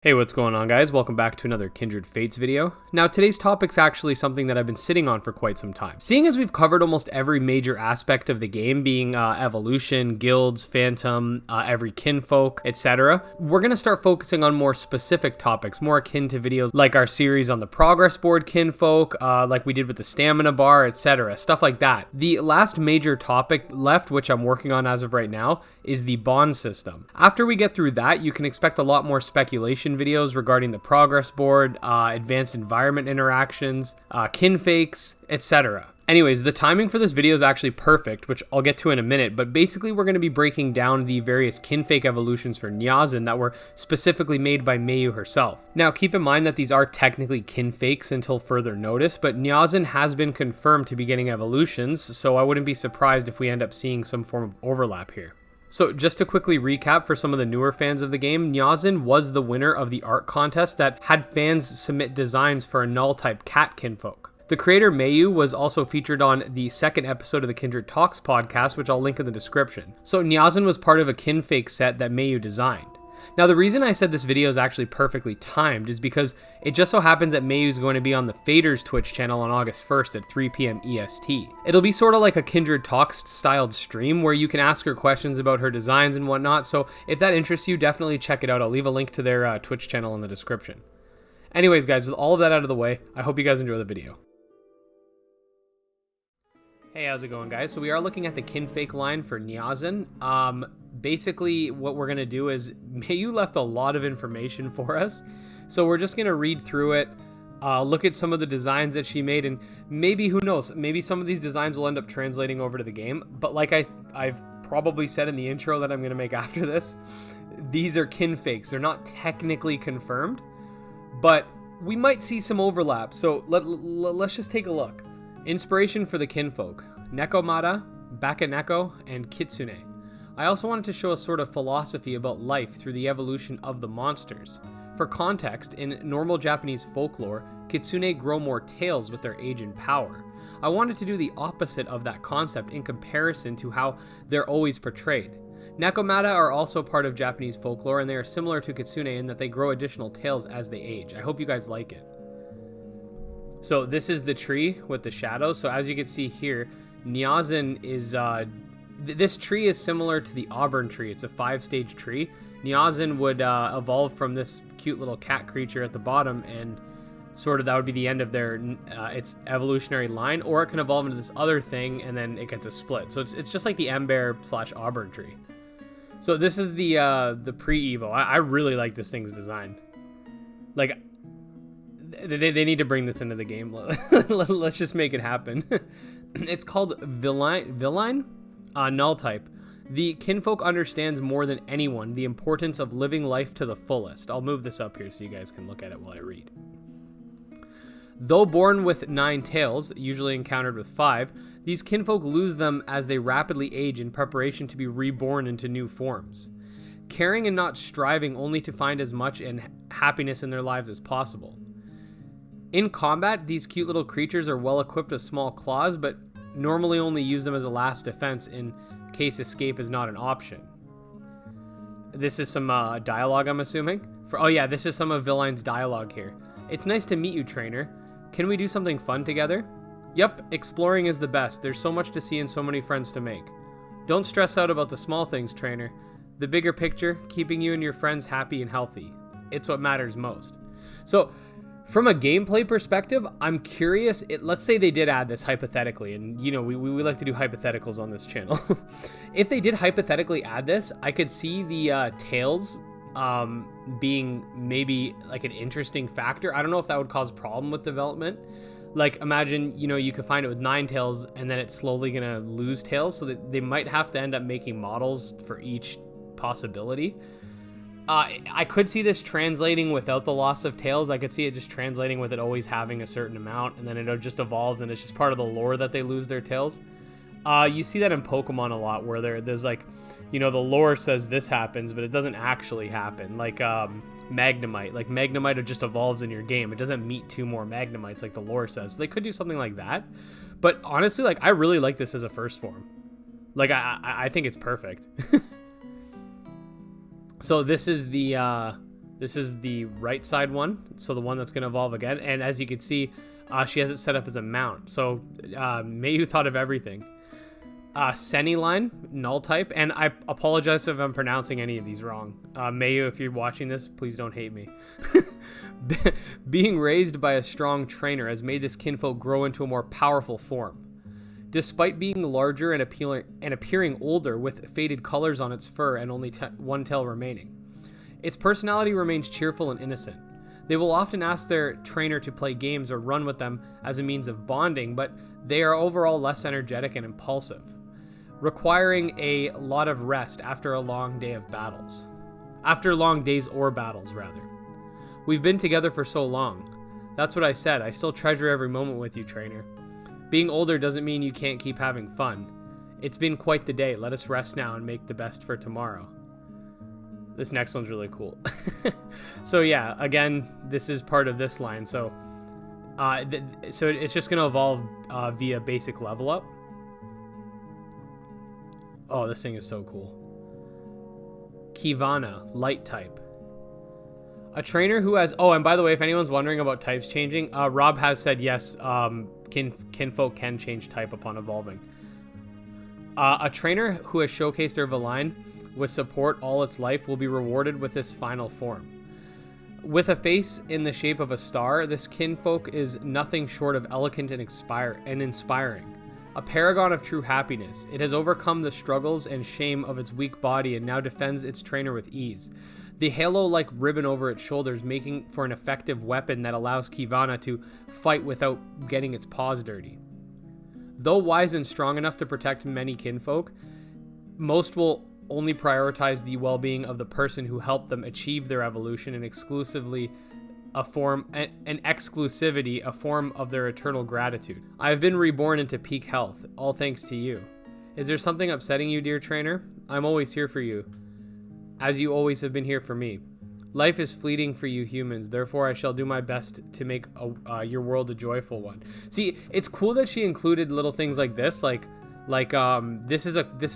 Hey, what's going on, guys? Welcome back to another Kindred Fates video. Now, today's topic's actually something that I've been sitting on for quite some time. Seeing as we've covered almost every major aspect of the game, being evolution, guilds, phantom, every kinfolk, etc., we're going to start focusing on more specific topics, more akin to videos like our series on the progress board kinfolk, like we did with the stamina bar, etc., stuff like that. The last major topic left, which I'm working on as of right now, is the bond system. After we get through that, you can expect a lot more speculation videos regarding the progress board, advanced environment interactions, kinfakes, etc. Anyways, the timing for this video is actually perfect, which I'll get to in a minute, but basically we're going to be breaking down the various kinfake evolutions for Nyazen that were specifically made by Meyuu herself. Now, keep in mind that these are technically kinfakes until further notice, but Nyazen has been confirmed to be getting evolutions, so I wouldn't be surprised if we end up seeing some form of overlap here. So just to quickly recap for some of the newer fans of the game, Nyazen was the winner of the art contest that had fans submit designs for a null type cat kinfolk. The creator Meyuu was also featured on the second episode of the Kindred Talks podcast, which I'll link in the description. So Nyazen was part of a kinfake set that Meyuu designed. Now, the reason I said this video is actually perfectly timed is because it just so happens that Meyuu is going to be on the Faders Twitch channel on August 1st at 3 p.m. EST. It'll be sort of like a Kindred Talks styled stream where you can ask her questions about her designs and whatnot, so if that interests you, definitely check it out. I'll leave a link to their Twitch channel in the description. Anyways, guys, with all of that out of the way, I hope you guys enjoy the video. Hey, how's it going, guys? So we are looking at the kinfake line for Nyazen. Basically, what we're going to do is, Meyuu left a lot of information for us, so we're just going to read through it, look at some of the designs that she made, and maybe, who knows, maybe some of these designs will end up translating over to the game. But like I've probably said in the intro that I'm going to make after this, these are kinfakes. They're not technically confirmed, but we might see some overlap, so let's just take a look. Inspiration for the kinfolk: Nekomata, Bakaneko, and Kitsune. I also wanted to show a sort of philosophy about life through the evolution of the monsters. For context, in normal Japanese folklore, Kitsune grow more tails with their age and power. I wanted to do the opposite of that concept in comparison to how they're always portrayed. Nekomata are also part of Japanese folklore, and they are similar to Kitsune in that they grow additional tails as they age. I hope you guys like it. So this is the tree with the shadows. So as you can see here, Nyazen is... this tree is similar to the auburn tree. It's a 5-stage tree. Nyazen would evolve from this cute little cat creature at the bottom, and sort of that would be the end of their its evolutionary line, or it can evolve into this other thing and then it gets a split. So it's just like the ember / auburn tree. So this is the pre-evo. I really like this thing's design. Like, they need to bring this into the game. Let's just make it happen. It's called Villain. Null type. The kinfolk understands more than anyone the importance of living life to the fullest. I'll move this up here so you guys can look at it while I read. Though born with 9 tails, usually encountered with 5, these kinfolk lose them as they rapidly age in preparation to be reborn into new forms. Caring and not striving only to find as much happiness in their lives as possible. In combat, these cute little creatures are well equipped with small claws, but normally only use them as a last defense in case escape is not an option. This is some dialogue, I'm assuming. Oh yeah, this is some of Villain's dialogue here. It's nice to meet you, trainer. Can we do something fun together? Yep, exploring is the best. There's so much to see and so many friends to make. Don't stress out about the small things, trainer. The bigger picture, keeping you and your friends happy and healthy. It's what matters most. So, from a gameplay perspective, I'm curious. Let's say they did add this hypothetically, and you know, we like to do hypotheticals on this channel. If they did hypothetically add this, I could see the tails being maybe like an interesting factor. I don't know if that would cause a problem with development. Like, imagine, you know, you could find it with 9 tails and then it's slowly gonna lose tails, so that they might have to end up making models for each possibility. I could see this translating without the loss of tails. I could see it just translating with it always having a certain amount, and then it'll just evolve, and it's just part of the lore that they lose their tails. You see that in Pokemon a lot, where there's like, you know, the lore says this happens, but it doesn't actually happen. Like Magnemite. Like, Magnemite just evolves in your game. It doesn't meet 2 more Magnemites like the lore says. So they could do something like that. But honestly, like, I really like this as a first form. Like, I think it's perfect. So this is the This is the right side one, so the one that's going to evolve again. And as you can see, she has it set up as a mount. So Meyuu thought of everything. Seni line, null type, and I apologize if I'm pronouncing any of these wrong. Meyuu, if you're watching this, please don't hate me. Being raised by a strong trainer has made this kinfolk grow into a more powerful form. Despite being larger and appearing older with faded colors on its fur and only one tail remaining, its personality remains cheerful and innocent. They will often ask their trainer to play games or run with them as a means of bonding, but they are overall less energetic and impulsive, requiring a lot of rest after a long day of battles. After long days or battles, rather. We've been together for so long. That's what I said. I still treasure every moment with you, trainer. Being older doesn't mean you can't keep having fun. It's been quite the day. Let us rest now and make the best for tomorrow. This next one's really cool. So yeah, again, this is part of this line. So so it's just going to evolve via basic level up. Oh, this thing is so cool. Kivana, light type. A trainer who has... Oh, and by the way, if anyone's wondering about types changing, Rob has said yes, kinfolk can change type upon evolving. A trainer who has showcased their Valine with support all its life will be rewarded with this final form. With a face in the shape of a star, this kinfolk is nothing short of elegant and inspiring. A paragon of true happiness, it has overcome the struggles and shame of its weak body and now defends its trainer with ease. The halo-like ribbon over its shoulders making for an effective weapon that allows Kivana to fight without getting its paws dirty. Though wise and strong enough to protect many kinfolk, most will only prioritize the well-being of the person who helped them achieve their evolution and exclusivity, a form of their eternal gratitude. I have been reborn into peak health, all thanks to you. Is there something upsetting you, dear trainer? I'm always here for you, as you always have been here for me. Life is fleeting for you humans, therefore I shall do my best to make your world a joyful one. See, it's cool that she included little things like this, this is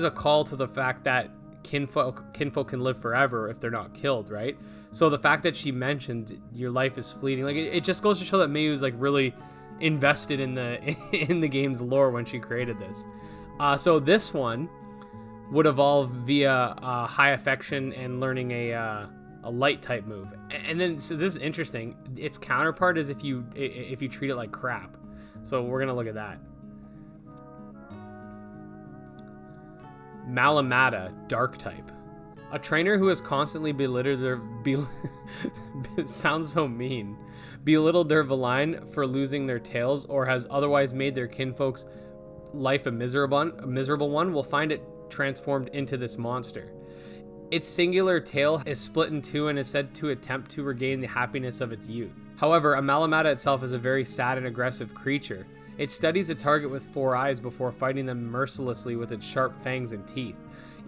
a call to the fact that kinfolk can live forever if they're not killed, right? So the fact that she mentioned your life is fleeting, like it just goes to show that Meyuu is like really invested in the game's lore when she created this. So this one would evolve via high affection and learning a light type move, and then so this is interesting. Its counterpart is if you treat it like crap. So we're gonna look at that. Malamata, dark type. A trainer who has constantly belittled their it sounds so mean. Belittled their Valine for losing their tails or has otherwise made their kinfolk's life a miserable one will find it transformed into this monster. Its singular tail is split in two and is said to attempt to regain the happiness of its youth. However, a Malamata itself is a very sad and aggressive creature. It studies a target with 4 eyes before fighting them mercilessly with its sharp fangs and teeth,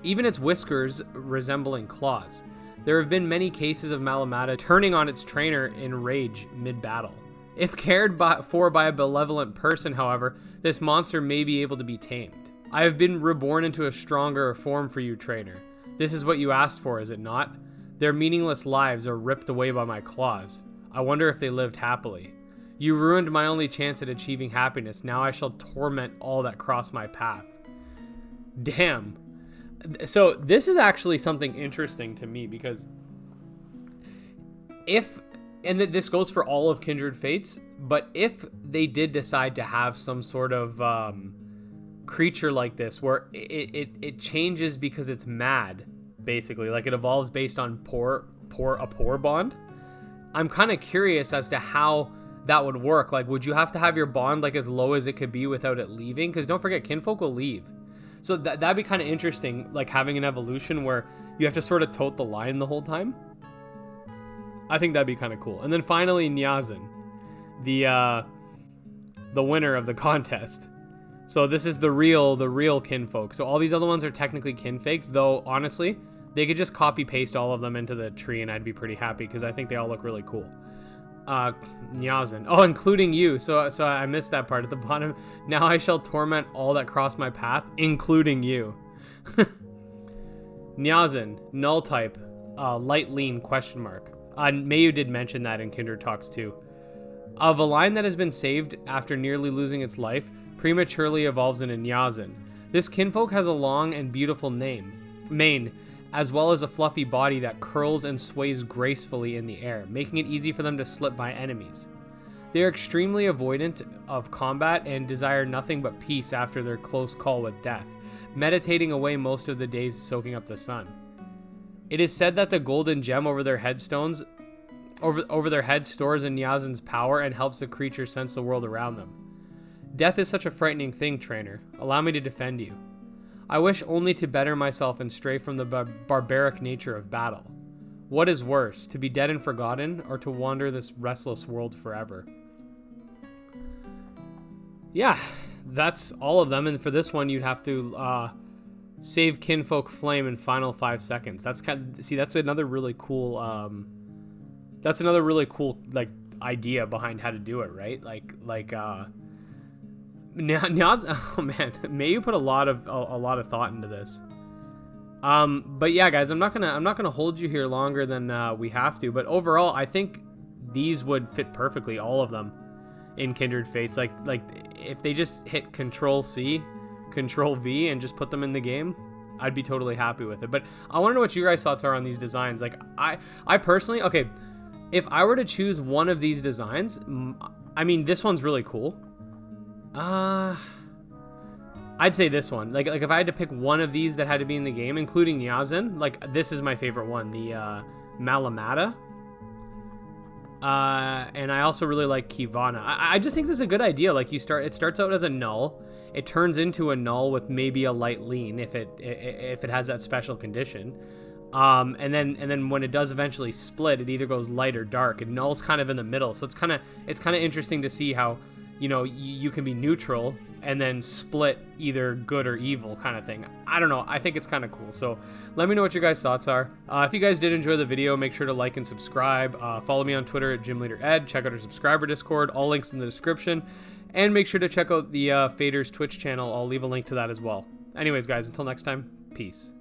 even its whiskers resembling claws. There have been many cases of Malamata turning on its trainer in rage mid-battle. If cared for by a benevolent person, however, this monster may be able to be tamed. I have been reborn into a stronger form for you, trainer. This is what you asked for, is it not? Their meaningless lives are ripped away by my claws. I wonder if they lived happily. You ruined my only chance at achieving happiness. Now I shall torment all that cross my path. Damn. So this is actually something interesting to me because this goes for all of Kindred Fates, but if they did decide to have some sort of creature like this where it changes because it's mad, basically, like it evolves based on a poor bond, I'm kind of curious as to how that would work. Like, would you have to have your bond like as low as it could be without it leaving? Because don't forget, kinfolk will leave. So that'd be kind of interesting, like having an evolution where you have to sort of tote the line the whole time. I think that'd be kind of cool. And then finally, Nyazen, the winner of the contest. So this is the real kinfolk. So all these other ones are technically kinfakes, though honestly, they could just copy paste all of them into the tree and I'd be pretty happy because I think they all look really cool. Nyazen. Oh, including you. So I missed that part at the bottom. Now I shall torment all that cross my path, including you. Nyazen, null type, light lean, question mark. Meyuu did mention that in Kindred Talks too. Of a line that has been saved after nearly losing its life, prematurely evolves into Nyazen. This kinfolk has a long and beautiful mane, as well as a fluffy body that curls and sways gracefully in the air, making it easy for them to slip by enemies. They are extremely avoidant of combat and desire nothing but peace after their close call with death, meditating away most of the days soaking up the sun. It is said that the golden gem over their headstones over their head stores in Nyazen's power and helps the creature sense the world around them. Death is such a frightening thing, trainer. Allow me to defend you. I wish only to better myself and stray from the barbaric nature of battle. What is worse, to be dead and forgotten, or to wander this restless world forever? Yeah, that's all of them, and for this one, you'd have to save Kinfolk Flame in final 5 seconds. That's that's another really cool like idea behind how to do it, right? Nyazen, oh man, Meyuu put a lot of thought into this. But yeah, guys, I'm not gonna hold you here longer than we have to. But overall, I think these would fit perfectly, all of them, in Kindred Fates. Like if they just hit Control C, Control V, and just put them in the game, I'd be totally happy with it. But I want to know what you guys' thoughts are on these designs. Like I personally, okay, if I were to choose one of these designs, I mean, this one's really cool. I'd say this one. Like if I had to pick one of these that had to be in the game, including Nyazen, like this is my favorite one, the Malamata. And I also really like Kivana. I just think this is a good idea. Like it starts out as a null, it turns into a null with maybe a light lean if it has that special condition. And then when it does eventually split, it either goes light or dark, and null's kind of in the middle. So it's kind of interesting to see how, you know, you can be neutral and then split either good or evil kind of thing. I don't know. I think it's kind of cool. So let me know what your guys' thoughts are. If you guys did enjoy the video, make sure to like and subscribe. Follow me on Twitter at GymLeaderEd. Check out our subscriber Discord. All links in the description. And make sure to check out the Faders Twitch channel. I'll leave a link to that as well. Anyways, guys, until next time, peace.